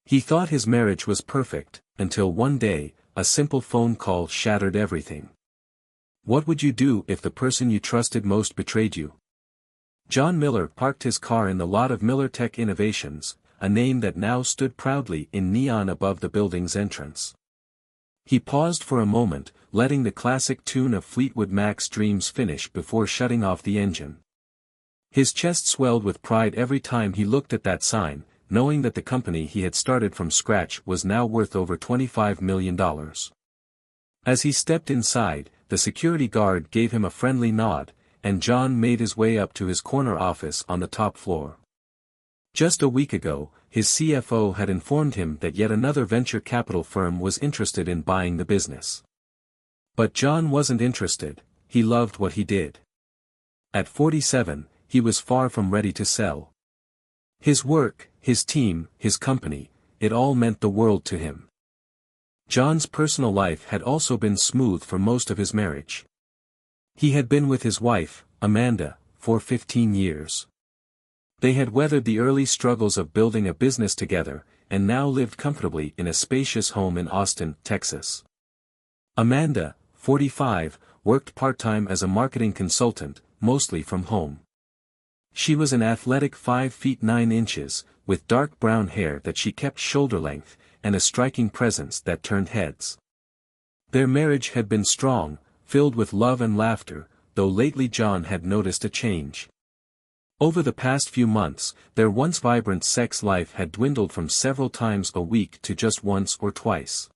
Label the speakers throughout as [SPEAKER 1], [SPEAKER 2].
[SPEAKER 1] He thought his marriage was perfect, until one day, a simple phone call shattered everything. What would you do if the person you trusted most betrayed you? John Miller parked his car in the lot of Miller Tech Innovations, a name that now stood proudly in neon above the building's entrance. He paused for a moment, letting the classic tune of Fleetwood Mac's Dreams finish before shutting off the engine. His chest swelled with pride every time he looked at that sign, knowing that the company he had started from scratch was now worth over $25 million. As he stepped inside, the security guard gave him a friendly nod, and John made his way up to his corner office on the top floor. Just a week ago, his CFO had informed him that yet another venture capital firm was interested in buying the business. But John wasn't interested, he loved what he did. At 47, he was far from ready to sell. His work, his team, his company, it all meant the world to him. John's personal life had also been smooth for most of his marriage. He had been with his wife, Amanda, for 15 years. They had weathered the early struggles of building a business together, and now lived comfortably in a spacious home in Austin, Texas. Amanda, 45, worked part-time as a marketing consultant, mostly from home. She was an athletic 5 feet 9 inches, with dark brown hair that she kept shoulder-length, and a striking presence that turned heads. Their marriage had been strong, filled with love and laughter, though lately John had noticed a change. Over the past few months, their once vibrant sex life had dwindled from several times a week to just once or twice.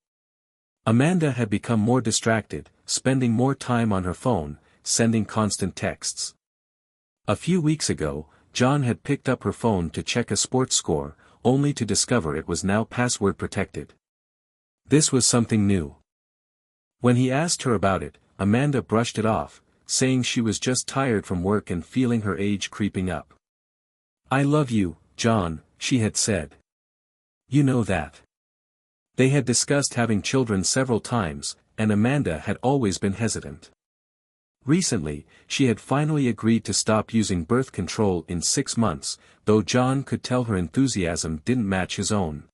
[SPEAKER 1] Amanda had become more distracted, spending more time on her phone, sending constant texts. A few weeks ago, John had picked up her phone to check a sports score, only to discover it was now password protected. This was something new. When he asked her about it, Amanda brushed it off, saying she was just tired from work and feeling her age creeping up. "I love you, John," she had said. "You know that." They had discussed having children several times, and Amanda had always been hesitant. Recently, she had finally agreed to stop using birth control in 6 months, though John could tell her enthusiasm didn't match his own.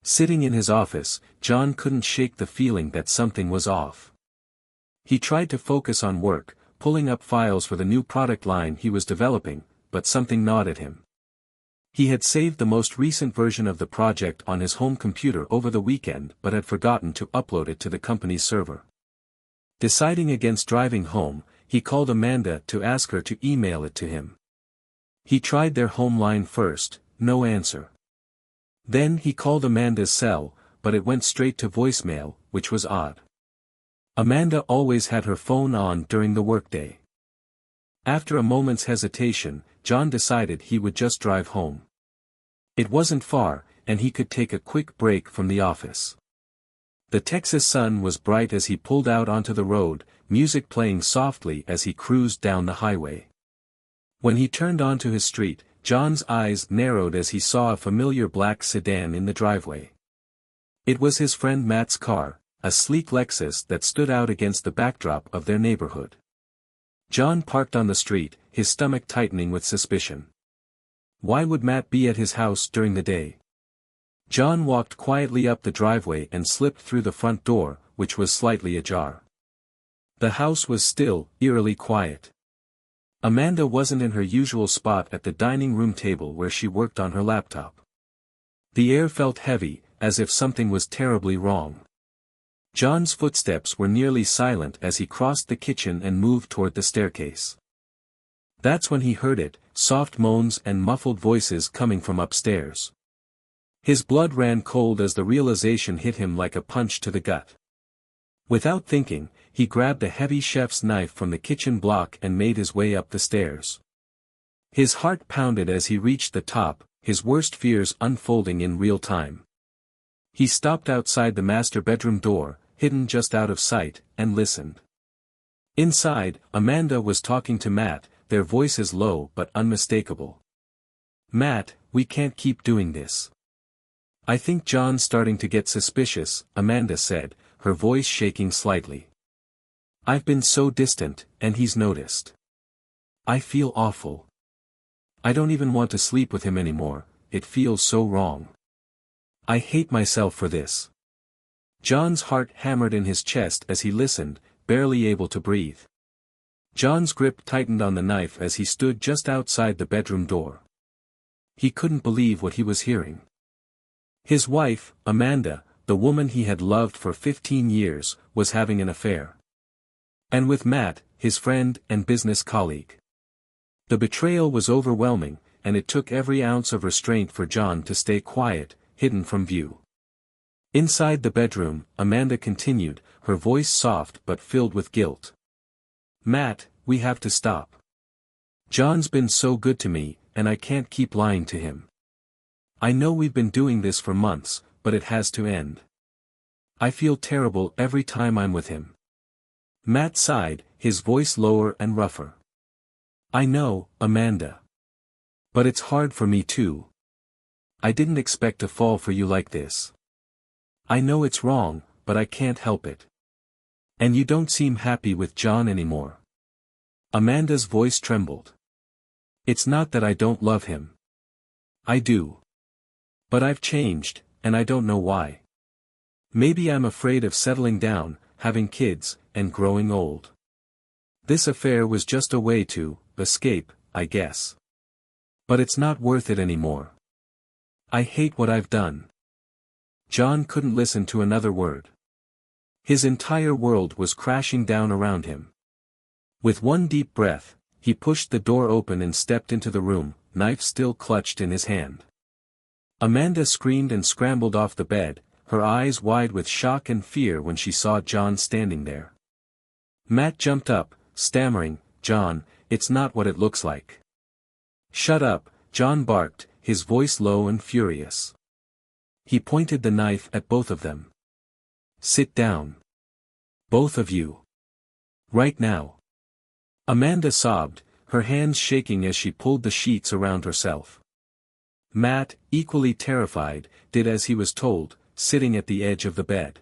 [SPEAKER 1] Sitting in his office, John couldn't shake the feeling that something was off. He tried to focus on work, pulling up files for the new product line he was developing, but something gnawed at him. He had saved the most recent version of the project on his home computer over the weekend but had forgotten to upload it to the company's server. Deciding against driving home, he called Amanda to ask her to email it to him. He tried their home line first, no answer. Then he called Amanda's cell, but it went straight to voicemail, which was odd. Amanda always had her phone on during the workday. After a moment's hesitation, John decided he would just drive home. It wasn't far, and he could take a quick break from the office. The Texas sun was bright as he pulled out onto the road, music playing softly as he cruised down the highway. When he turned onto his street, John's eyes narrowed as he saw a familiar black sedan in the driveway. It was his friend Matt's car, a sleek Lexus that stood out against the backdrop of their neighborhood. John parked on the street, his stomach tightening with suspicion. Why would Matt be at his house during the day? John walked quietly up the driveway and slipped through the front door, which was slightly ajar. The house was still, eerily quiet. Amanda wasn't in her usual spot at the dining room table where she worked on her laptop. The air felt heavy, as if something was terribly wrong. John's footsteps were nearly silent as he crossed the kitchen and moved toward the staircase. That's when he heard it, soft moans and muffled voices coming from upstairs. His blood ran cold as the realization hit him like a punch to the gut. Without thinking, he grabbed a heavy chef's knife from the kitchen block and made his way up the stairs. His heart pounded as he reached the top, his worst fears unfolding in real time. He stopped outside the master bedroom door, hidden just out of sight, and listened. Inside, Amanda was talking to Matt, their voices low but unmistakable. "Matt, we can't keep doing this. I think John's starting to get suspicious," Amanda said, her voice shaking slightly. "I've been so distant, and he's noticed. I feel awful. I don't even want to sleep with him anymore, it feels so wrong. I hate myself for this. John's heart hammered in his chest as he listened, barely able to breathe. John's grip tightened on the knife as he stood just outside the bedroom door. He couldn't believe what he was hearing. His wife, Amanda, the woman he had loved for 15 years, was having an affair. And with Matt, his friend and business colleague. The betrayal was overwhelming, and it took every ounce of restraint for John to stay quiet, hidden from view. Inside the bedroom, Amanda continued, her voice soft but filled with guilt. Matt, we have to stop. John's been so good to me, and I can't keep lying to him. I know we've been doing this for months, but it has to end. I feel terrible every time I'm with him. Matt sighed, his voice lower and rougher. I know, Amanda. But it's hard for me too. I didn't expect to fall for you like this. I know it's wrong, but I can't help it. And you don't seem happy with John anymore. Amanda's voice trembled. It's not that I don't love him. I do. But I've changed, and I don't know why. Maybe I'm afraid of settling down, having kids, and growing old. This affair was just a way to escape, I guess. But it's not worth it anymore. I hate what I've done. John couldn't listen to another word. His entire world was crashing down around him. With one deep breath, he pushed the door open and stepped into the room, knife still clutched in his hand. Amanda screamed and scrambled off the bed, her eyes wide with shock and fear when she saw John standing there. Matt jumped up, stammering, John, it's not what it looks like. Shut up, John barked, his voice low and furious. He pointed the knife at both of them. Sit down. Both of you. Right now. Amanda sobbed, her hands shaking as she pulled the sheets around herself. Matt, equally terrified, did as he was told, sitting at the edge of the bed.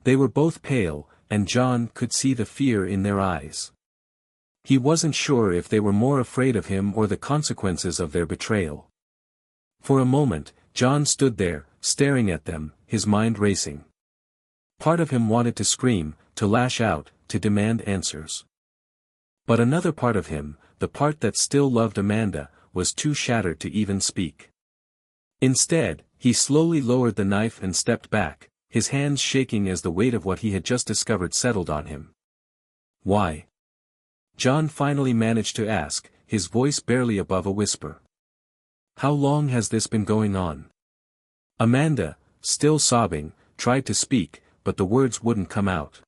[SPEAKER 1] They were both pale, and John could see the fear in their eyes. He wasn't sure if they were more afraid of him or the consequences of their betrayal. For a moment, John stood there, staring at them, his mind racing. Part of him wanted to scream, to lash out, to demand answers. But another part of him, the part that still loved Amanda, was too shattered to even speak. Instead, he slowly lowered the knife and stepped back, his hands shaking as the weight of what he had just discovered settled on him. Why? John finally managed to ask, his voice barely above a whisper. How long has this been going on? Amanda, still sobbing, tried to speak, but the words wouldn't come out.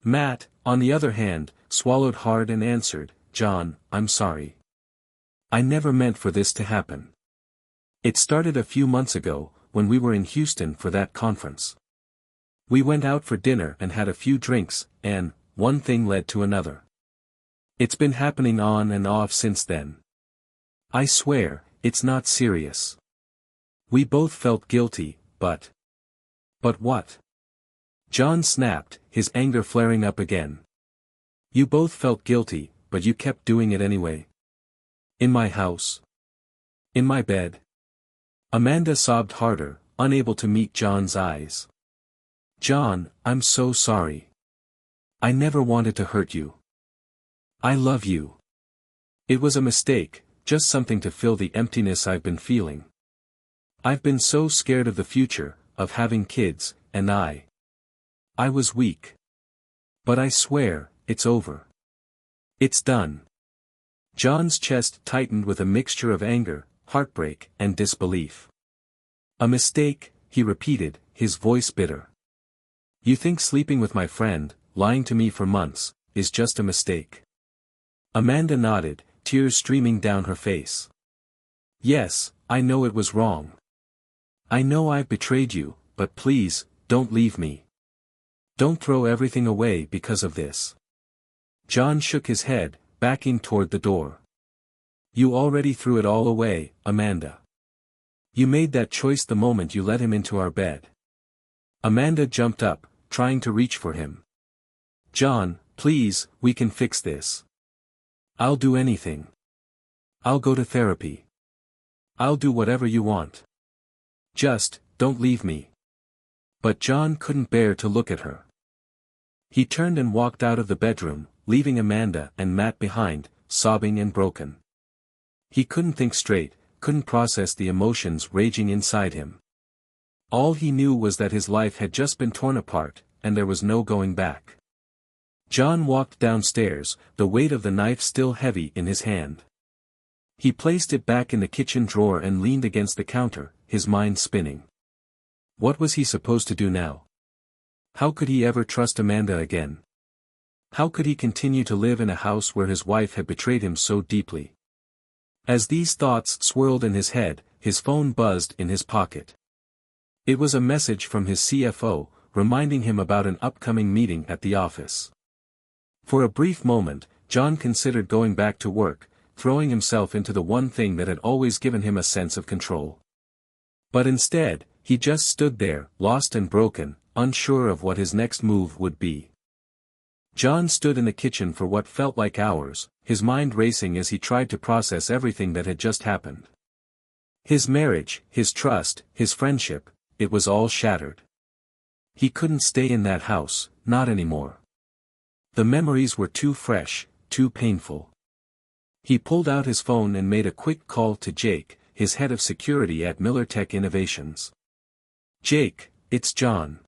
[SPEAKER 1] Matt, on the other hand, swallowed hard and answered, John, I'm sorry. I never meant for this to happen. It started a few months ago, when we were in Houston for that conference. We went out for dinner and had a few drinks, and one thing led to another. It's been happening on and off since then. I swear, it's not serious. We both felt guilty, but... But what? John snapped, his anger flaring up again. You both felt guilty, but you kept doing it anyway. In my house. In my bed. Amanda sobbed harder, unable to meet John's eyes. John, I'm so sorry. I never wanted to hurt you. I love you. It was a mistake, just something to fill the emptiness I've been feeling. I've been so scared of the future, of having kids, and I was weak. But I swear, it's over. It's done. John's chest tightened with a mixture of anger, heartbreak, and disbelief. A mistake, he repeated, his voice bitter. You think sleeping with my friend, lying to me for months, is just a mistake? Amanda nodded, tears streaming down her face. Yes, I know it was wrong. I know I've betrayed you, but please, don't leave me. Don't throw everything away because of this. John shook his head, backing toward the door. You already threw it all away, Amanda. You made that choice the moment you let him into our bed. Amanda jumped up, trying to reach for him. John, please, we can fix this. I'll do anything. I'll go to therapy. I'll do whatever you want. Just, don't leave me." But John couldn't bear to look at her. He turned and walked out of the bedroom, leaving Amanda and Matt behind, sobbing and broken. He couldn't think straight, couldn't process the emotions raging inside him. All he knew was that his life had just been torn apart, and there was no going back. John walked downstairs, the weight of the knife still heavy in his hand. He placed it back in the kitchen drawer and leaned against the counter, his mind spinning. What was he supposed to do now? How could he ever trust Amanda again? How could he continue to live in a house where his wife had betrayed him so deeply? As these thoughts swirled in his head, his phone buzzed in his pocket. It was a message from his CFO, reminding him about an upcoming meeting at the office. For a brief moment, John considered going back to work, throwing himself into the one thing that had always given him a sense of control. But instead, he just stood there, lost and broken, unsure of what his next move would be. John stood in the kitchen for what felt like hours, his mind racing as he tried to process everything that had just happened. His marriage, his trust, his friendship, it was all shattered. He couldn't stay in that house, not anymore. The memories were too fresh, too painful. He pulled out his phone and made a quick call to Jake, his head of security at Miller Tech Innovations. "Jake, it's John.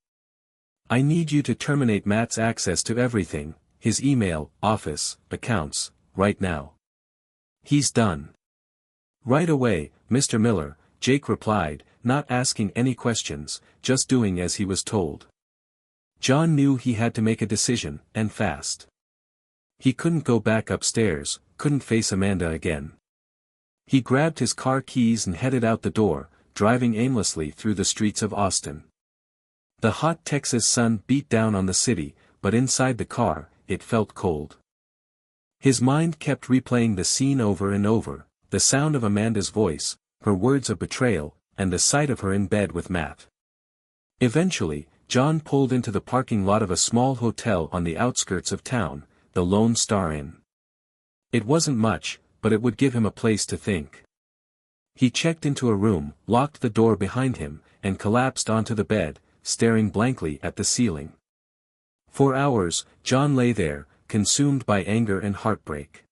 [SPEAKER 1] I need you to terminate Matt's access to everything, his email, office, accounts, right now. He's done." "Right away, Mr. Miller," Jake replied, not asking any questions, just doing as he was told. John knew he had to make a decision, and fast. He couldn't go back upstairs, couldn't face Amanda again. He grabbed his car keys and headed out the door, driving aimlessly through the streets of Austin. The hot Texas sun beat down on the city, but inside the car, it felt cold. His mind kept replaying the scene over and over, the sound of Amanda's voice, her words of betrayal, and the sight of her in bed with Matt. Eventually, John pulled into the parking lot of a small hotel on the outskirts of town, the Lone Star Inn. It wasn't much, but it would give him a place to think. He checked into a room, locked the door behind him, and collapsed onto the bed, staring blankly at the ceiling. For hours, John lay there, consumed by anger and heartbreak.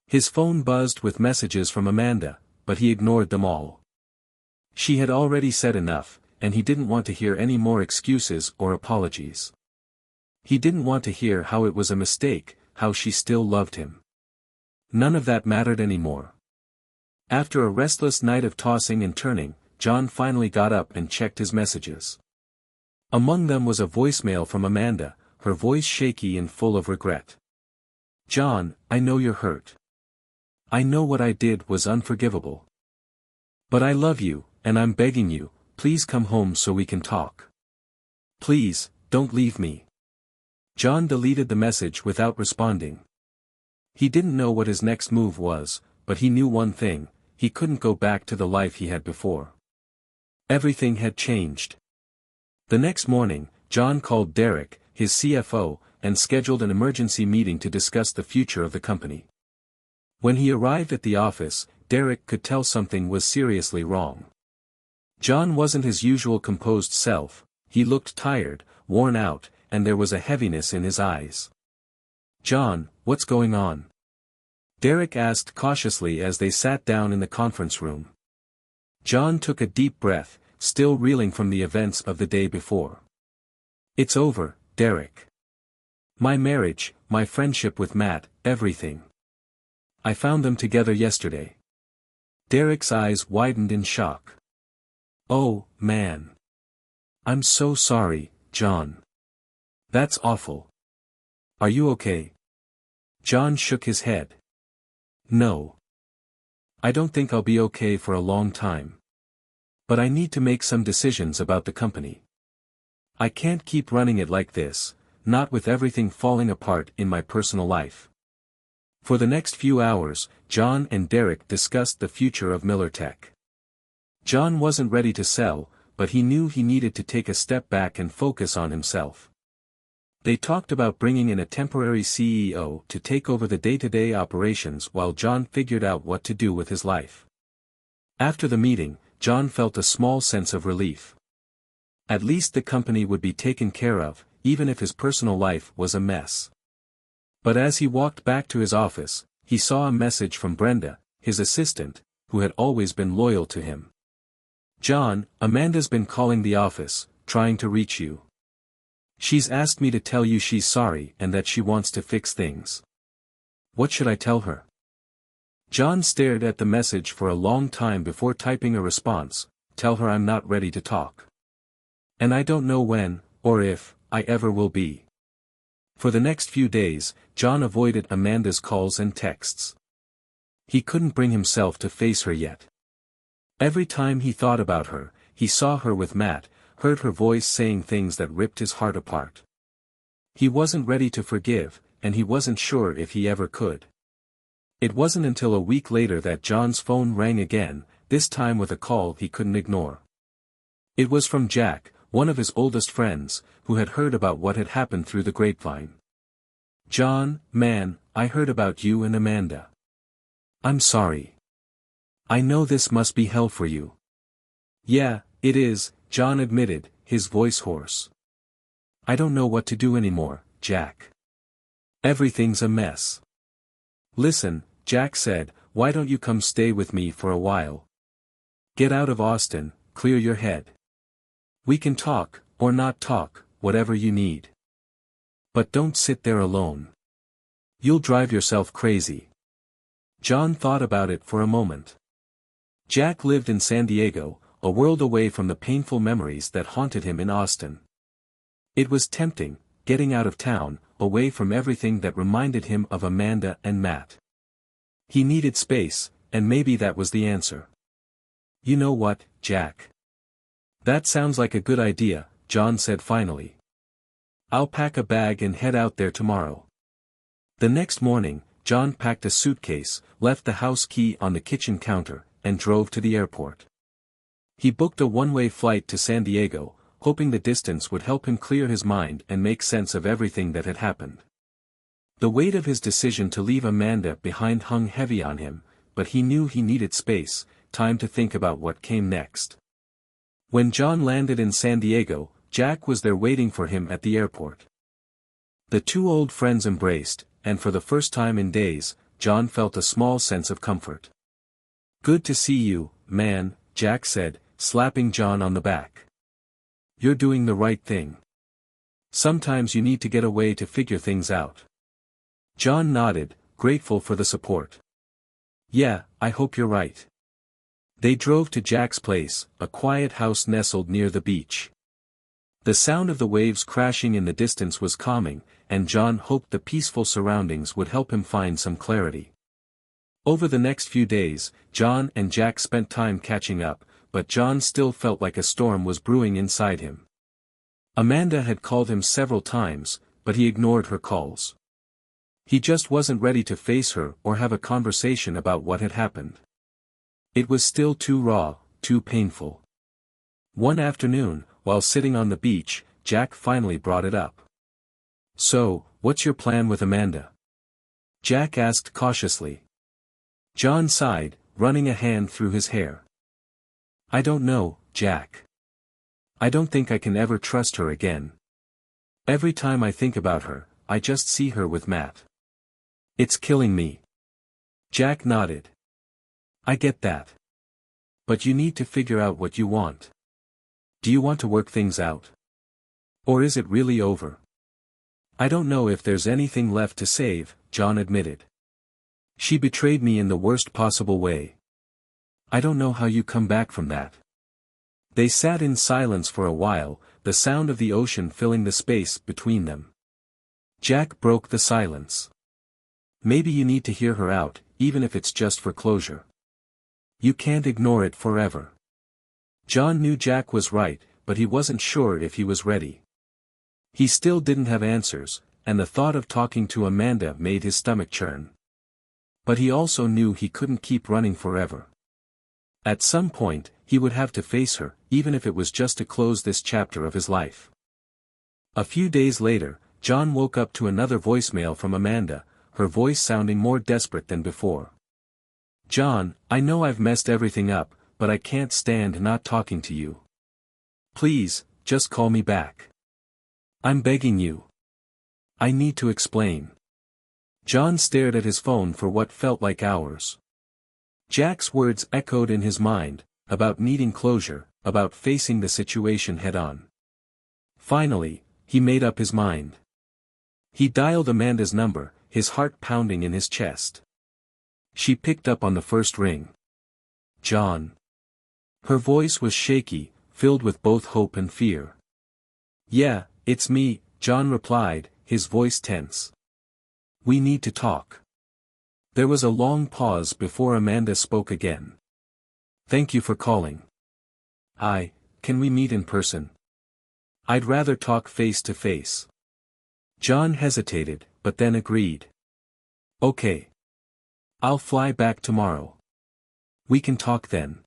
[SPEAKER 1] His phone buzzed with messages from Amanda, but he ignored them all. She had already said enough, and he didn't want to hear any more excuses or apologies. He didn't want to hear how it was a mistake, how she still loved him. None of that mattered anymore. After a restless night of tossing and turning, John finally got up and checked his messages. Among them was a voicemail from Amanda, her voice shaky and full of regret. "John, I know you're hurt. I know what I did was unforgivable. But I love you, and I'm begging you, please come home so we can talk. Please, don't leave me." John deleted the message without responding. He didn't know what his next move was, but he knew one thing: he couldn't go back to the life he had before. Everything had changed. The next morning, John called Derek, his CFO, and scheduled an emergency meeting to discuss the future of the company. When he arrived at the office, Derek could tell something was seriously wrong. John wasn't his usual composed self, he looked tired, worn out, and there was a heaviness in his eyes. "John, what's going on?" Derek asked cautiously as they sat down in the conference room. John took a deep breath, still reeling from the events of the day before. "It's over, Derek. My marriage, my friendship with Matt, everything. I found them together yesterday." Derek's eyes widened in shock. "Oh, man. I'm so sorry, John. That's awful. Are you okay?" John shook his head. "No. I don't think I'll be okay for a long time. But I need to make some decisions about the company. I can't keep running it like this, not with everything falling apart in my personal life." For the next few hours, John and Derek discussed the future of Miller Tech. John wasn't ready to sell, but he knew he needed to take a step back and focus on himself. They talked about bringing in a temporary CEO to take over the day-to-day operations while John figured out what to do with his life. After the meeting, John felt a small sense of relief. At least the company would be taken care of, even if his personal life was a mess. But as he walked back to his office, he saw a message from Brenda, his assistant, who had always been loyal to him. "John, Amanda's been calling the office, trying to reach you. She's asked me to tell you she's sorry and that she wants to fix things. What should I tell her?" John stared at the message for a long time before typing a response. "Tell her I'm not ready to talk. And I don't know when, or if, I ever will be." For the next few days, John avoided Amanda's calls and texts. He couldn't bring himself to face her yet. Every time he thought about her, he saw her with Matt, heard her voice saying things that ripped his heart apart. He wasn't ready to forgive, and he wasn't sure if he ever could. It wasn't until a week later that John's phone rang again, this time with a call he couldn't ignore. It was from Jack, one of his oldest friends, who had heard about what had happened through the grapevine. "John, man, I heard about you and Amanda. I'm sorry. I know this must be hell for you." "Yeah, it is," John admitted, his voice hoarse. "I don't know what to do anymore, Jack. Everything's a mess." "Listen," Jack said, "why don't you come stay with me for a while? Get out of Austin, clear your head. We can talk, or not talk, whatever you need. But don't sit there alone. You'll drive yourself crazy." John thought about it for a moment. Jack lived in San Diego, a world away from the painful memories that haunted him in Austin. It was tempting, getting out of town, away from everything that reminded him of Amanda and Matt. He needed space, and maybe that was the answer. "You know what, Jack? That sounds like a good idea," John said finally. "I'll pack a bag and head out there tomorrow." The next morning, John packed a suitcase, left the house key on the kitchen counter, and drove to the airport. He booked a one-way flight to San Diego, hoping the distance would help him clear his mind and make sense of everything that had happened. The weight of his decision to leave Amanda behind hung heavy on him, but he knew he needed space, time to think about what came next. When John landed in San Diego, Jack was there waiting for him at the airport. The two old friends embraced, and for the first time in days, John felt a small sense of comfort. "Good to see you, man," Jack said, slapping John on the back. "You're doing the right thing. Sometimes you need to get away to figure things out." John nodded, grateful for the support. "Yeah, I hope you're right." They drove to Jack's place, a quiet house nestled near the beach. The sound of the waves crashing in the distance was calming, and John hoped the peaceful surroundings would help him find some clarity. Over the next few days, John and Jack spent time catching up, but John still felt like a storm was brewing inside him. Amanda had called him several times, but he ignored her calls. He just wasn't ready to face her or have a conversation about what had happened. It was still too raw, too painful. One afternoon, while sitting on the beach, Jack finally brought it up. "So, what's your plan with Amanda?" Jack asked cautiously. John sighed, running a hand through his hair. "I don't know, Jack. I don't think I can ever trust her again. Every time I think about her, I just see her with Matt. It's killing me." Jack nodded. "I get that. But you need to figure out what you want. Do you want to work things out? Or is it really over?" "I don't know if there's anything left to save," John admitted. "She betrayed me in the worst possible way. I don't know how you come back from that." They sat in silence for a while, the sound of the ocean filling the space between them. Jack broke the silence. "Maybe you need to hear her out, even if it's just for closure. You can't ignore it forever." John knew Jack was right, but he wasn't sure if he was ready. He still didn't have answers, and the thought of talking to Amanda made his stomach churn. But he also knew he couldn't keep running forever. At some point, he would have to face her, even if it was just to close this chapter of his life. A few days later, John woke up to another voicemail from Amanda, her voice sounding more desperate than before. "John, I know I've messed everything up, but I can't stand not talking to you. Please, just call me back. I'm begging you. I need to explain. John stared at his phone for what felt like hours. Jack's words echoed in his mind, about needing closure, about facing the situation head-on. Finally, he made up his mind. He dialed Amanda's number, his heart pounding in his chest. She picked up on the first ring. John. Her voice was shaky, filled with both hope and fear. Yeah, it's me, John replied, his voice tense. We need to talk. There was a long pause before Amanda spoke again. Thank you for calling. Can we meet in person? I'd rather talk face to face. John hesitated, but then agreed. Okay. I'll fly back tomorrow. We can talk then.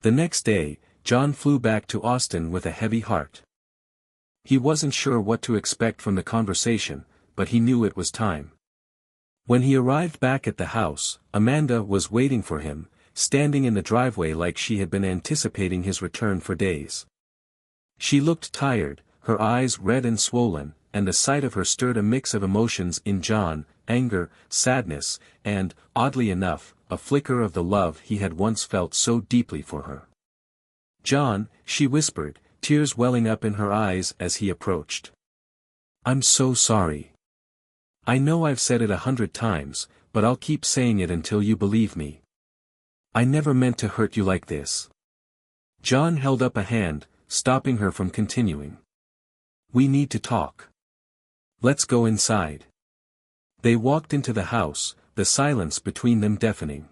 [SPEAKER 1] The next day, John flew back to Austin with a heavy heart. He wasn't sure what to expect from the conversation, but he knew it was time. When he arrived back at the house, Amanda was waiting for him, standing in the driveway like she had been anticipating his return for days. She looked tired, her eyes red and swollen, and the sight of her stirred a mix of emotions in John: anger, sadness, and, oddly enough, a flicker of the love he had once felt so deeply for her. John, she whispered, tears welling up in her eyes as he approached. I'm so sorry. I know I've said it 100 times, but I'll keep saying it until you believe me. I never meant to hurt you like this. John held up a hand, stopping her from continuing. We need to talk. Let's go inside. They walked into the house, the silence between them deafening.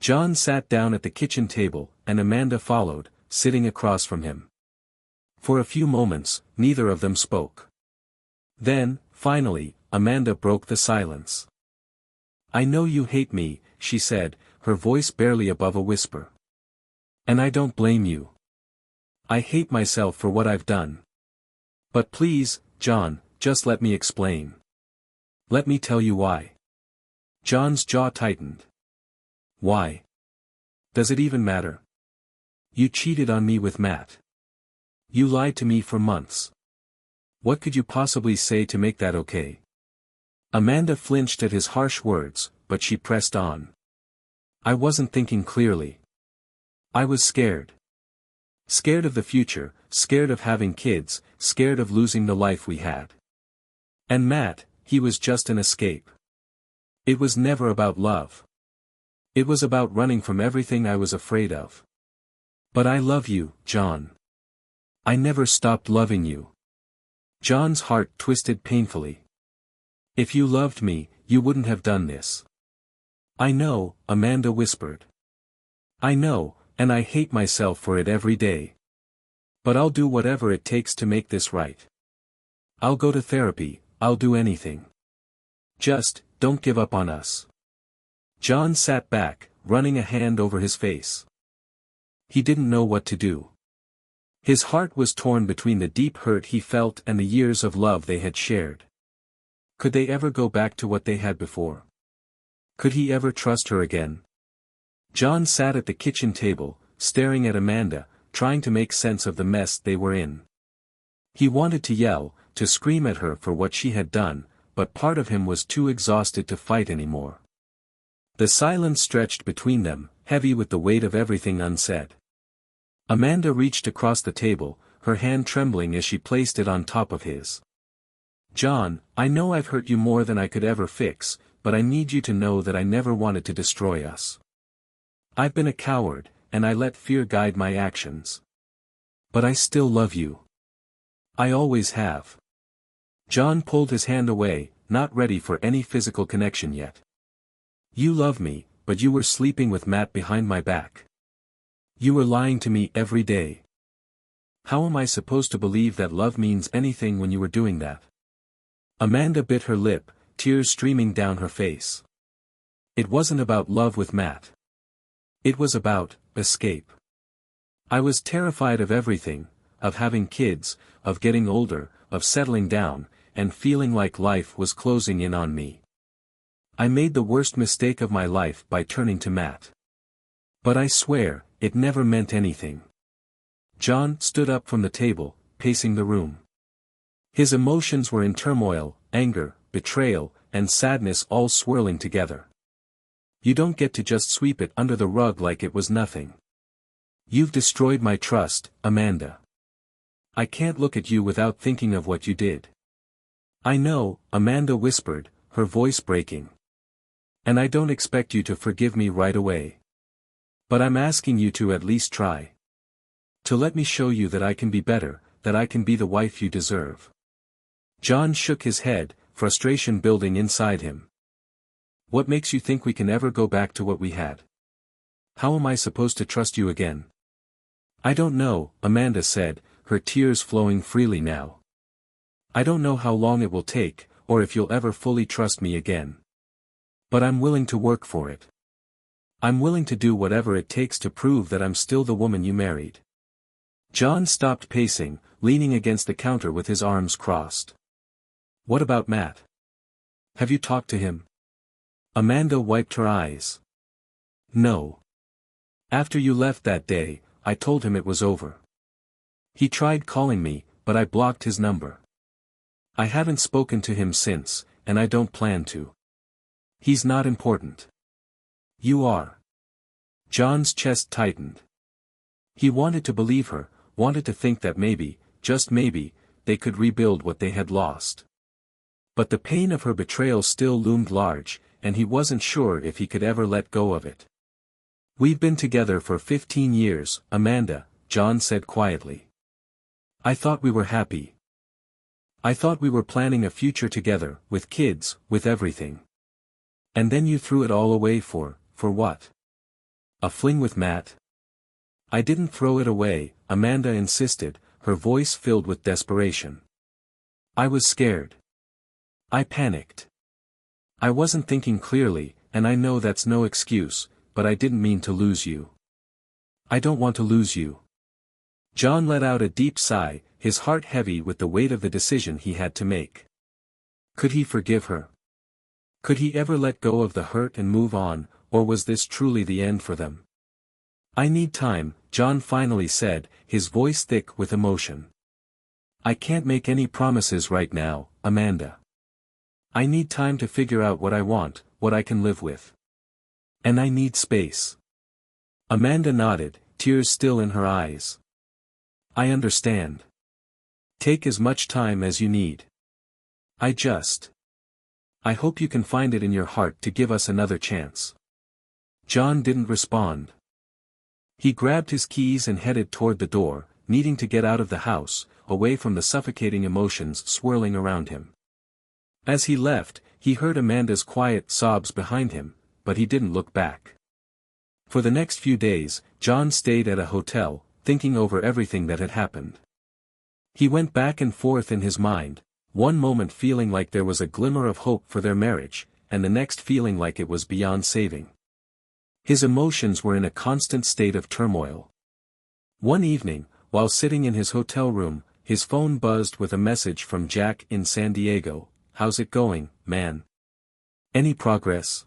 [SPEAKER 1] John sat down at the kitchen table, and Amanda followed, sitting across from him. For a few moments, neither of them spoke. Then, finally, Amanda broke the silence. I know you hate me, she said, her voice barely above a whisper. And I don't blame you. I hate myself for what I've done. But please, John, just let me explain. Let me tell you why. John's jaw tightened. Why? Does it even matter? You cheated on me with Matt. You lied to me for months. What could you possibly say to make that okay? Amanda flinched at his harsh words, but she pressed on. I wasn't thinking clearly. I was scared. Scared of the future, scared of having kids, scared of losing the life we had. And Matt, he was just an escape. It was never about love. It was about running from everything I was afraid of. But I love you, John. I never stopped loving you. John's heart twisted painfully. If you loved me, you wouldn't have done this. I know, Amanda whispered. I know, and I hate myself for it every day. But I'll do whatever it takes to make this right. I'll go to therapy, I'll do anything. Just, don't give up on us. John sat back, running a hand over his face. He didn't know what to do. His heart was torn between the deep hurt he felt and the years of love they had shared. Could they ever go back to what they had before? Could he ever trust her again? John sat at the kitchen table, staring at Amanda, trying to make sense of the mess they were in. He wanted to yell, to scream at her for what she had done, but part of him was too exhausted to fight anymore. The silence stretched between them, heavy with the weight of everything unsaid. Amanda reached across the table, her hand trembling as she placed it on top of his. John, I know I've hurt you more than I could ever fix, but I need you to know that I never wanted to destroy us. I've been a coward, and I let fear guide my actions. But I still love you. I always have. John pulled his hand away, not ready for any physical connection yet. You love me, but you were sleeping with Matt behind my back. You were lying to me every day. How am I supposed to believe that love means anything when you were doing that? Amanda bit her lip, tears streaming down her face. It wasn't about love with Matt. It was about escape. I was terrified of everything, of having kids, of getting older, of settling down, and feeling like life was closing in on me. I made the worst mistake of my life by turning to Matt. But I swear, it never meant anything. John stood up from the table, pacing the room. His emotions were in turmoil, anger, betrayal, and sadness all swirling together. You don't get to just sweep it under the rug like it was nothing. You've destroyed my trust, Amanda. I can't look at you without thinking of what you did. I know, Amanda whispered, her voice breaking. And I don't expect you to forgive me right away. But I'm asking you to at least try. To let me show you that I can be better, that I can be the wife you deserve. John shook his head, frustration building inside him. What makes you think we can ever go back to what we had? How am I supposed to trust you again? I don't know, Amanda said, her tears flowing freely now. I don't know how long it will take, or if you'll ever fully trust me again. But I'm willing to work for it. I'm willing to do whatever it takes to prove that I'm still the woman you married. John stopped pacing, leaning against the counter with his arms crossed. What about Matt? Have you talked to him? Amanda wiped her eyes. No. After you left that day, I told him it was over. He tried calling me, but I blocked his number. I haven't spoken to him since, and I don't plan to. He's not important. You are. John's chest tightened. He wanted to believe her, wanted to think that maybe, just maybe, they could rebuild what they had lost. But the pain of her betrayal still loomed large, and he wasn't sure if he could ever let go of it. We've been together for 15 years, Amanda, John said quietly. I thought we were happy. I thought we were planning a future together, with kids, with everything. And then you threw it all away for what? A fling with Matt? I didn't throw it away, Amanda insisted, her voice filled with desperation. I was scared. I panicked. I wasn't thinking clearly, and I know that's no excuse, but I didn't mean to lose you. I don't want to lose you. John let out a deep sigh, his heart heavy with the weight of the decision he had to make. Could he forgive her? Could he ever let go of the hurt and move on, or was this truly the end for them? I need time, John finally said, his voice thick with emotion. I can't make any promises right now, Amanda. I need time to figure out what I want, what I can live with. And I need space. Amanda nodded, tears still in her eyes. I understand. Take as much time as you need. I hope you can find it in your heart to give us another chance. John didn't respond. He grabbed his keys and headed toward the door, needing to get out of the house, away from the suffocating emotions swirling around him. As he left, he heard Amanda's quiet sobs behind him, but he didn't look back. For the next few days, John stayed at a hotel, thinking over everything that had happened. He went back and forth in his mind, one moment feeling like there was a glimmer of hope for their marriage, and the next feeling like it was beyond saving. His emotions were in a constant state of turmoil. One evening, while sitting in his hotel room, his phone buzzed with a message from Jack in San Diego. How's it going, man? Any progress?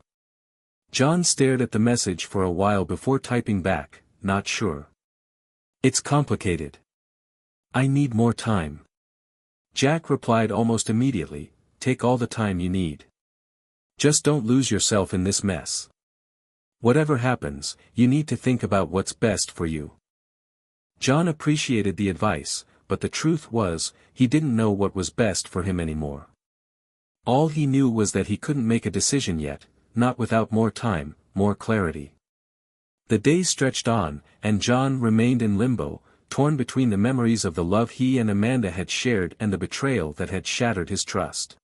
[SPEAKER 1] John stared at the message for a while before typing back, not sure. It's complicated. I need more time. Jack replied almost immediately, take all the time you need. Just don't lose yourself in this mess. Whatever happens, you need to think about what's best for you. John appreciated the advice, but the truth was, he didn't know what was best for him anymore. All he knew was that he couldn't make a decision yet, not without more time, more clarity. The days stretched on, and John remained in limbo, torn between the memories of the love he and Amanda had shared and the betrayal that had shattered his trust.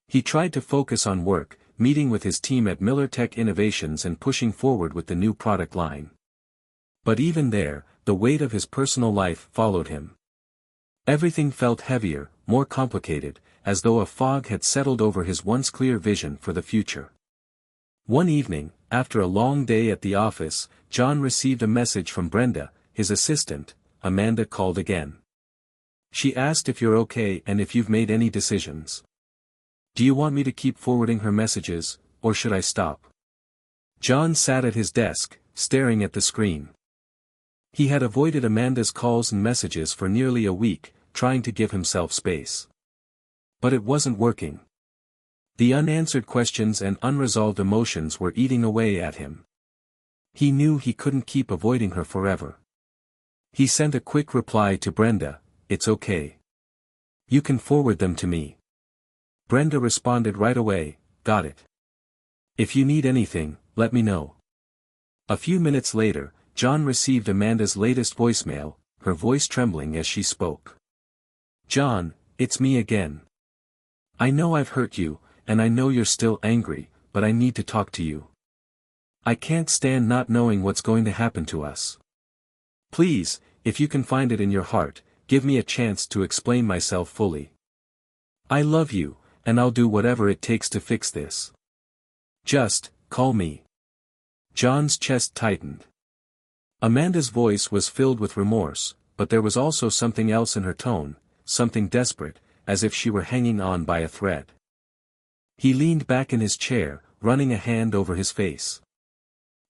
[SPEAKER 1] He tried to focus on work, meeting with his team at Miller Tech Innovations and pushing forward with the new product line. But even there, the weight of his personal life followed him. Everything felt heavier, more complicated, as though a fog had settled over his once clear vision for the future. One evening, after a long day at the office, John received a message from Brenda, his assistant. Amanda called again. She asked if you're okay and if you've made any decisions. Do you want me to keep forwarding her messages, or should I stop? John sat at his desk, staring at the screen. He had avoided Amanda's calls and messages for nearly a week, trying to give himself space. But it wasn't working. The unanswered questions and unresolved emotions were eating away at him. He knew he couldn't keep avoiding her forever. He sent a quick reply to Brenda, "It's okay. You can forward them to me." Brenda responded right away, "Got it. If you need anything, let me know." A few minutes later, John received Amanda's latest voicemail, her voice trembling as she spoke. "John, it's me again. I know I've hurt you, and I know you're still angry, but I need to talk to you. I can't stand not knowing what's going to happen to us. Please, if you can find it in your heart, give me a chance to explain myself fully. I love you, and I'll do whatever it takes to fix this. Just, call me." John's chest tightened. Amanda's voice was filled with remorse, but there was also something else in her tone, something desperate, as if she were hanging on by a thread. He leaned back in his chair, running a hand over his face.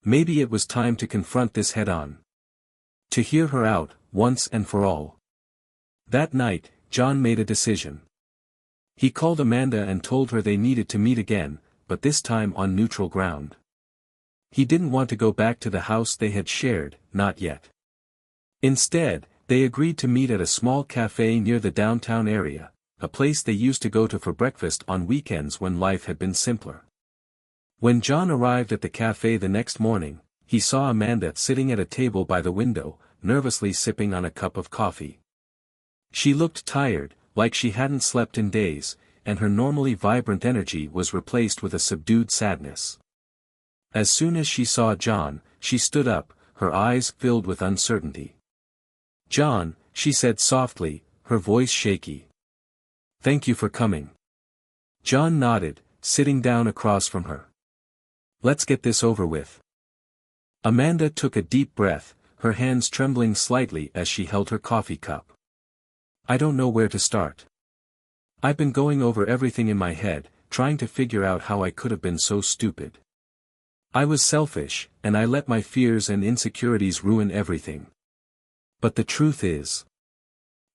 [SPEAKER 1] Maybe it was time to confront this head-on. To hear her out, once and for all. That night, John made a decision. He called Amanda and told her they needed to meet again, but this time on neutral ground. He didn't want to go back to the house they had shared, not yet. Instead, they agreed to meet at a small cafe near the downtown area, a place they used to go to for breakfast on weekends when life had been simpler. When John arrived at the cafe the next morning, he saw Amanda sitting at a table by the window, nervously sipping on a cup of coffee. She looked tired, like she hadn't slept in days, and her normally vibrant energy was replaced with a subdued sadness. As soon as she saw John, she stood up, her eyes filled with uncertainty. "John," she said softly, her voice shaky. "Thank you for coming." John nodded, sitting down across from her. "Let's get this over with." Amanda took a deep breath, her hands trembling slightly as she held her coffee cup. "I don't know where to start. I've been going over everything in my head, trying to figure out how I could have been so stupid. I was selfish, and I let my fears and insecurities ruin everything. But the truth is,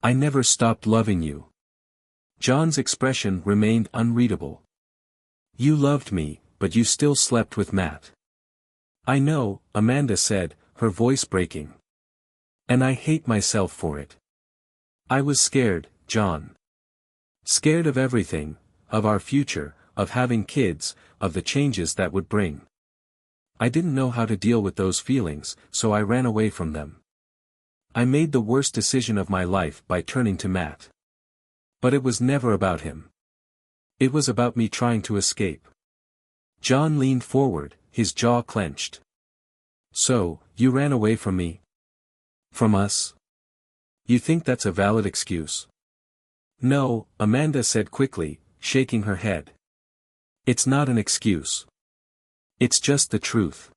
[SPEAKER 1] I never stopped loving you." John's expression remained unreadable. "You loved me, but you still slept with Matt." "I know," Amanda said, her voice breaking. "And I hate myself for it. I was scared, John. Scared of everything, of our future, of having kids, of the changes that would bring. I didn't know how to deal with those feelings, so I ran away from them. I made the worst decision of my life by turning to Matt. But it was never about him. It was about me trying to escape." John leaned forward, his jaw clenched. "So, you ran away from me? From us? You think that's a valid excuse?" "No," Amanda said quickly, shaking her head. "It's not an excuse. It's just the truth.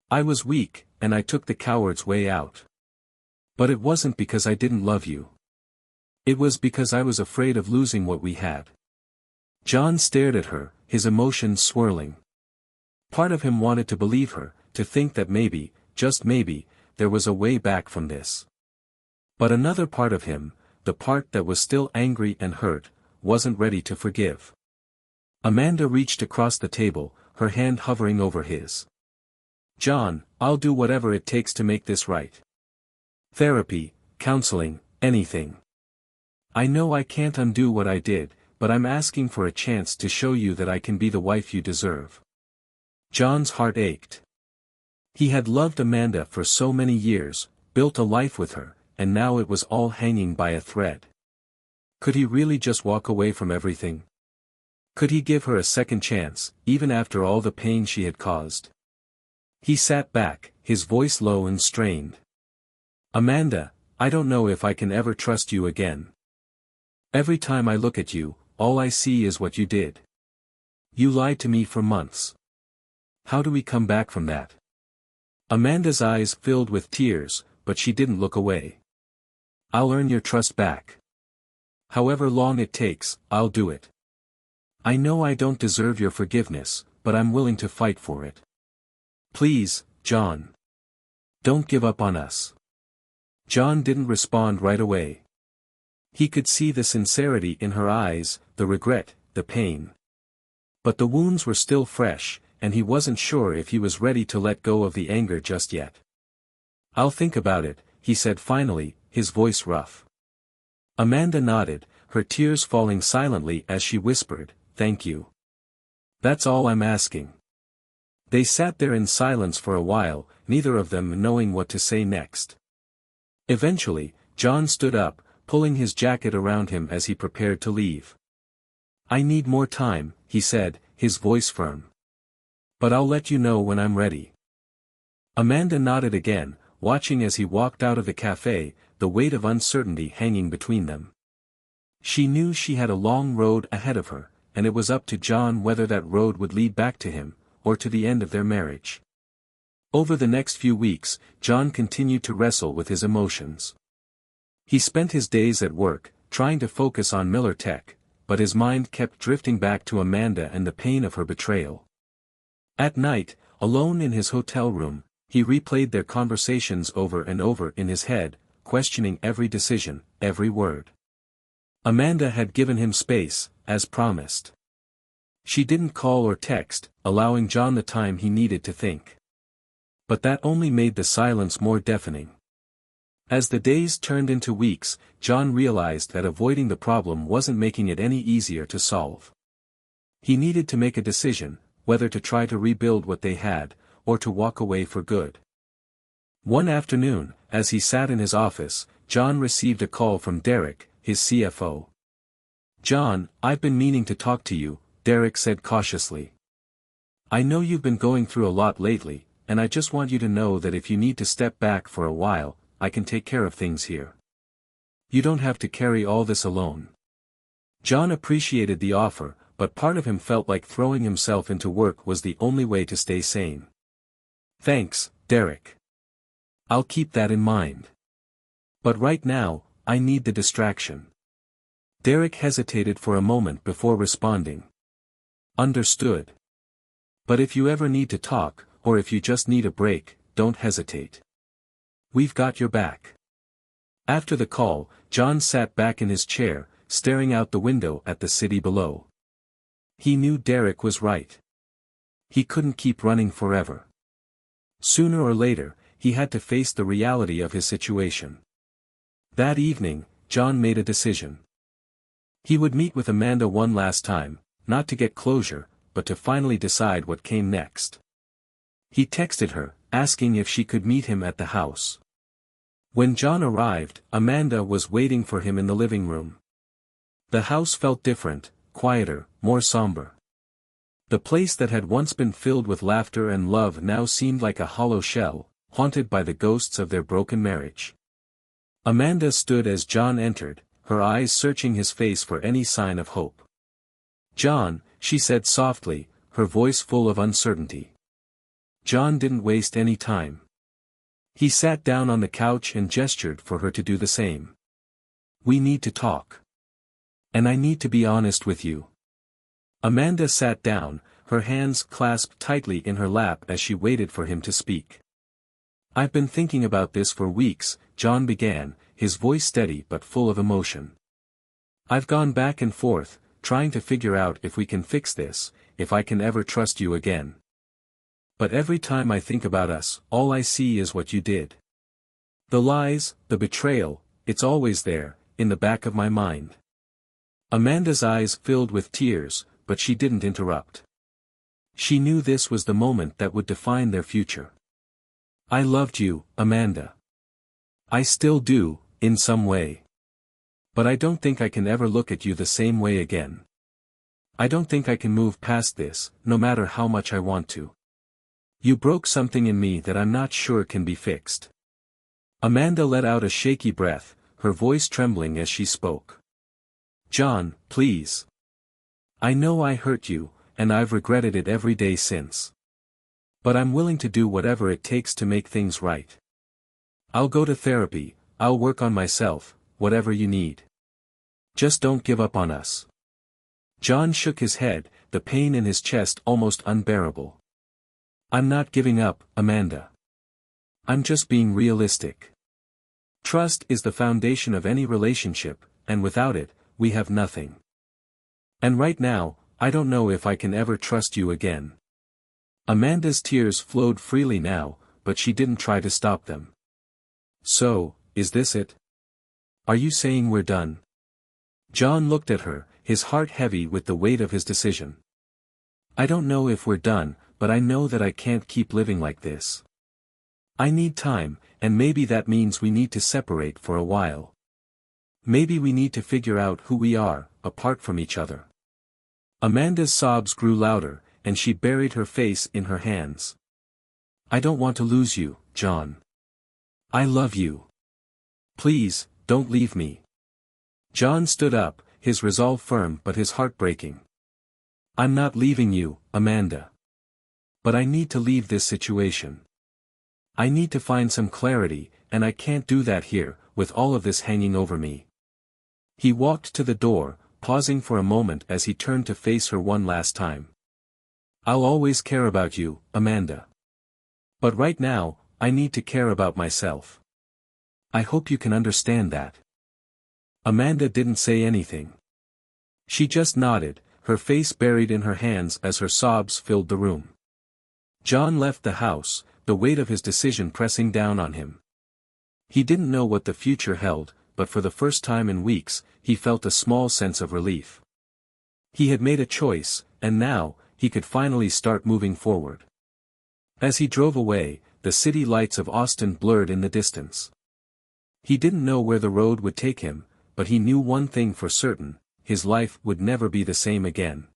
[SPEAKER 1] I was weak, and I took the coward's way out. But it wasn't because I didn't love you. It was because I was afraid of losing what we had." John stared at her, his emotions swirling. Part of him wanted to believe her, to think that maybe, just maybe, there was a way back from this. But another part of him, the part that was still angry and hurt, wasn't ready to forgive. Amanda reached across the table, her hand hovering over his. "John, I'll do whatever it takes to make this right. Therapy, counseling, anything. I know I can't undo what I did, but I'm asking for a chance to show you that I can be the wife you deserve." John's heart ached. He had loved Amanda for so many years, built a life with her, and now it was all hanging by a thread. Could he really just walk away from everything? Could he give her a second chance, even after all the pain she had caused? He sat back, his voice low and strained. "Amanda, I don't know if I can ever trust you again. Every time I look at you, all I see is what you did. You lied to me for months. How do we come back from that?" Amanda's eyes filled with tears, but she didn't look away. "I'll earn your trust back. However long it takes, I'll do it. I know I don't deserve your forgiveness, but I'm willing to fight for it. Please, John. Don't give up on us." John didn't respond right away. He could see the sincerity in her eyes, the regret, the pain. But the wounds were still fresh, and he wasn't sure if he was ready to let go of the anger just yet. "I'll think about it," he said finally, his voice rough. Amanda nodded, her tears falling silently as she whispered, "Thank you. That's all I'm asking." They sat there in silence for a while, neither of them knowing what to say next. Eventually, John stood up, pulling his jacket around him as he prepared to leave. "I need more time," he said, his voice firm. "But I'll let you know when I'm ready." Amanda nodded again, watching as he walked out of the cafe, the weight of uncertainty hanging between them. She knew she had a long road ahead of her, and it was up to John whether that road would lead back to him, or to the end of their marriage. Over the next few weeks, John continued to wrestle with his emotions. He spent his days at work, trying to focus on Miller Tech, but his mind kept drifting back to Amanda and the pain of her betrayal. At night, alone in his hotel room, he replayed their conversations over and over in his head, questioning every decision, every word. Amanda had given him space, as promised. She didn't call or text, allowing John the time he needed to think. But that only made the silence more deafening. As the days turned into weeks, John realized that avoiding the problem wasn't making it any easier to solve. He needed to make a decision, whether to try to rebuild what they had, or to walk away for good. One afternoon, as he sat in his office, John received a call from Derek, his CFO. "John, I've been meaning to talk to you," Derek said cautiously. "I know you've been going through a lot lately, and I just want you to know that if you need to step back for a while, I can take care of things here. You don't have to carry all this alone." John appreciated the offer, but part of him felt like throwing himself into work was the only way to stay sane. "Thanks, Derek. I'll keep that in mind. But right now, I need the distraction." Derek hesitated for a moment before responding. "Understood. But if you ever need to talk, or if you just need a break, don't hesitate. We've got your back." After the call, John sat back in his chair, staring out the window at the city below. He knew Derek was right. He couldn't keep running forever. Sooner or later, he had to face the reality of his situation. That evening, John made a decision. He would meet with Amanda one last time, not to get closure, but to finally decide what came next. He texted her, asking if she could meet him at the house. When John arrived, Amanda was waiting for him in the living room. The house felt different, quieter, more somber. The place that had once been filled with laughter and love now seemed like a hollow shell, haunted by the ghosts of their broken marriage. Amanda stood as John entered, her eyes searching his face for any sign of hope. "John," she said softly, her voice full of uncertainty. John didn't waste any time. He sat down on the couch and gestured for her to do the same. "We need to talk. And I need to be honest with you." Amanda sat down, her hands clasped tightly in her lap as she waited for him to speak. "I've been thinking about this for weeks," John began, his voice steady but full of emotion. "I've gone back and forth, trying to figure out if we can fix this, if I can ever trust you again. But every time I think about us, all I see is what you did. The lies, the betrayal, it's always there, in the back of my mind." Amanda's eyes filled with tears, but she didn't interrupt. She knew this was the moment that would define their future. "I loved you, Amanda. I still do, in some way. But I don't think I can ever look at you the same way again. I don't think I can move past this, no matter how much I want to. You broke something in me that I'm not sure can be fixed." Amanda let out a shaky breath, her voice trembling as she spoke. "John, please. I know I hurt you, and I've regretted it every day since. But I'm willing to do whatever it takes to make things right. I'll go to therapy, I'll work on myself, whatever you need. Just don't give up on us." John shook his head, the pain in his chest almost unbearable. "I'm not giving up, Amanda. I'm just being realistic. Trust is the foundation of any relationship, and without it, we have nothing. And right now, I don't know if I can ever trust you again. Amanda's tears flowed freely now, but she didn't try to stop them. So, is this it? Are you saying we're done? John looked at her, his heart heavy with the weight of his decision. I don't know if we're done, but I know that I can't keep living like this. I need time, and maybe that means we need to separate for a while. Maybe we need to figure out who we are, apart from each other. Amanda's sobs grew louder, and she buried her face in her hands. I don't want to lose you, John. I love you. Please, don't leave me. John stood up, his resolve firm but his heart breaking. I'm not leaving you, Amanda. But I need to leave this situation. I need to find some clarity, and I can't do that here, with all of this hanging over me. He walked to the door, pausing for a moment as he turned to face her one last time. I'll always care about you, Amanda. But right now, I need to care about myself. I hope you can understand that. Amanda didn't say anything. She just nodded, her face buried in her hands as her sobs filled the room. John left the house, the weight of his decision pressing down on him. He didn't know what the future held, but for the first time in weeks, he felt a small sense of relief. He had made a choice, and now, he could finally start moving forward. As he drove away, the city lights of Austin blurred in the distance. He didn't know where the road would take him, but he knew one thing for certain: his life would never be the same again.